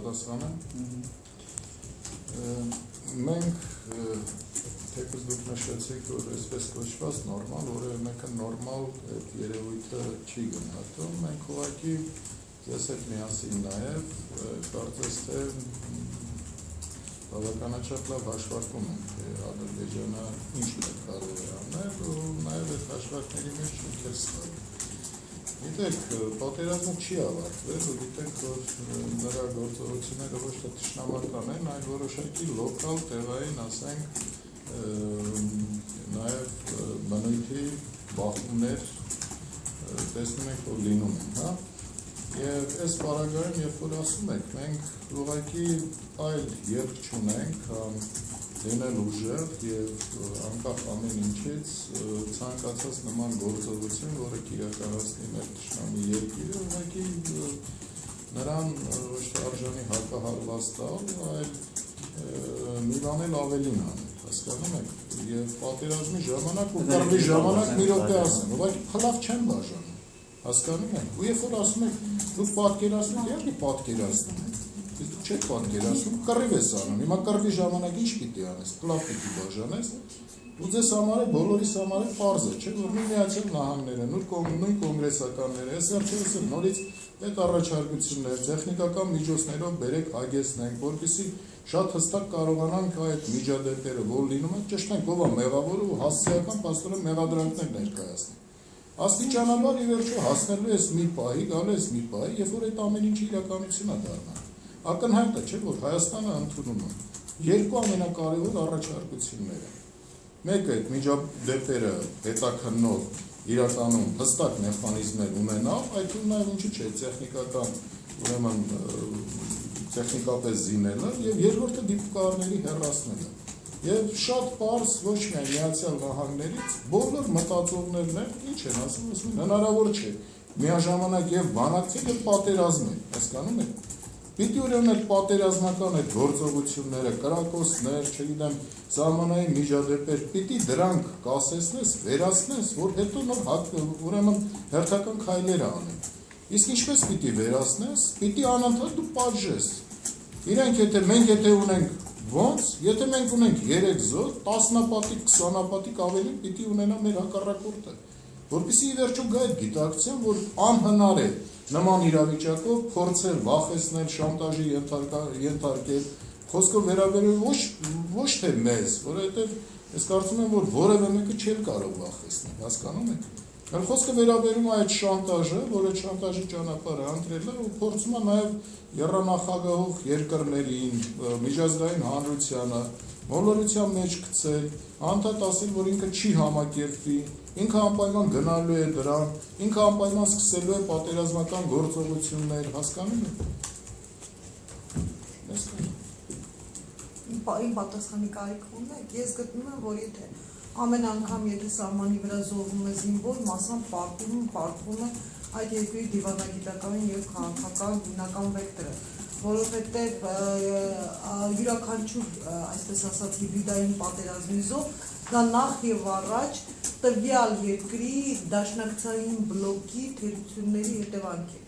պատասխանեմ։ Մենք թեկուզ դուք նշեցիք, որ այսպես կոչված նորմալ, որևէ մեկը նորմալ այդ երևույթը չի գնահատում, մենք ուղղակի ձեզ հետ միասին նաև կարծես թե բավականաչափ լավ հաշվարկում ենք, թե Ադրբեջանը ինչ կարող է անել ու նաև այդ հաշվարկների մեջ չունքեր ստալ։ Գիտեք, պատերազմը չի ավարտվել ու գիտեք, որ նրա գործողությունները ոչ թե թշնամական են, այլ որոշակի լոկալ տեղային, ասենք, նաև բնույթի բախումներ տեսնում ենք, որ լինում են, հա։ Եվ այս պարագայում, երբ որ ասում եք, մենք ուղղակի այլ երկ չունենք, քան լինել ուժեղ և անկախ ամեն ինչից ցանկացած նման գործողություն, որը կիրականացնի մեր թշնամի երկիրը, ուղղակի նրան ոչ թե արժանի հակահարված տալ, այլ մի բան էլ ավելին անել, հասկանում եք, և պատերազմի ժամանակ ու կարելի ժամանակ մի րոպե ասեմ, ուղղակի փլավ չեն բաժանում, հասկանում եք, ու երբ որ ասում եք, դուք պատկերացնում եք, իհարկե պատկերացնում եք, դուք չեք պատկերացնում, կռիվ ես անում, հիմա կռվի ժամանակ ինչ պիտի անես, փլավ պիտի բաժանես, ու ձեզ համար է, բոլորիս համար է պարզ է, չէ, որ Միացյալ Նահանգները, նույն կոնգրեսականները, այս վերջերս նորից այդ առաջարկություններ, տեխնիկական միջոցներով բերեք հագեցնենք, որպեսզի շատ հստակ կարողանանք այդ միջադեպերը, որ լինում են, ճշտենք, ով է մեղավորը ու հասցեական պաստորեն մեղադրանքներ ներկայացնենք։ Աստիճանաբար ի վերջո հասնելու ես մի պահի, գալու ես մի պահի, երբ որ այդ ամեն ինչը իրականություն է դառնա։ Ակնհայտ է, չէ, որ Հայաստանը ընդունում է երկու ամենակարևոր առաջարկությունները։ Մեկը այդ միջադեպերը հետաքննող իրականում հստակ մեխանիզմներ ունենալ, այդ նաև ինչու՞ չէ, տեխնիկապես զինելը եւ երկրորդը դիպուկարների հեռացնելը։ Եվ շատ պարզ ոչ միայն Միացյալ Նահանգներից բոլոր մտածողներն են, ինչ են ասում, հնարավոր չէ միաժամանակ եւ բանակցել եւ պատերազմել, հասկանում եք։ Պիտի ուրեմն այդ պատերազմական այդ գործողությունները, կրակոցներ, չգիտեմ, սահմանային միջադեպեր, պիտի դրանք կասեցնես, վերացնես, որ հետո նոր ուրեմն հերթական քայլեր անեն։ Իսկ ինչպես պիտի վերացնես, պիտի անընդհատ դու պատժես։ Իրենք մենք եթե ունենք ոնց, եթե մենք ունենք 3 զոհ, 10-նապատիկ, 20-նապատիկ ավելին պիտի ունենա մեր հակառակորդը, որպեսզի ի վերջո գա այդ գիտակցության, որ անհնար է նման իրավիճակով փորձել վախեցնել, շանտաժի ենթարկել, խոսքով վերաբերել ոչ թե մեզ, որովհետև ես կարծում եմ, որ որևէ մեկը չէր կարող վախեցնել, հասկանում եք։ Խոսքը վերաբերում է այդ շանտաժը, որ այդ շանտաժի ճանապարհը ընտրել է ու փորձում է նաև եռանախագահող երկրներին, միջազգային հանրությանը, մոլորության մեջ գցել, անդադ ասել, որ ինքը չի համակերպվի, ինքը անպայման գնալու է դրան, ինքը անպայման սկսելու է պատերազմական գործողություններ, հասկանում եք։ Իմ պատասխանի կարիք ունեք, ես գտնում եմ, որ եթե ամեն անգամ եթե սահմանի վրա զոհվում է զինվոր, մասամբ պարտվում է այդ երկրի դիվանագիտական և քաղաքական հիմնական վեկտորը, որովհետև յուրաքանչյուր, այսպես ասած, հիբրիդային պատերազմի զոհ, դա նախ և առաջ տվյալ երկրի դաշնակցային բլոկի թերությունների հետևանք է։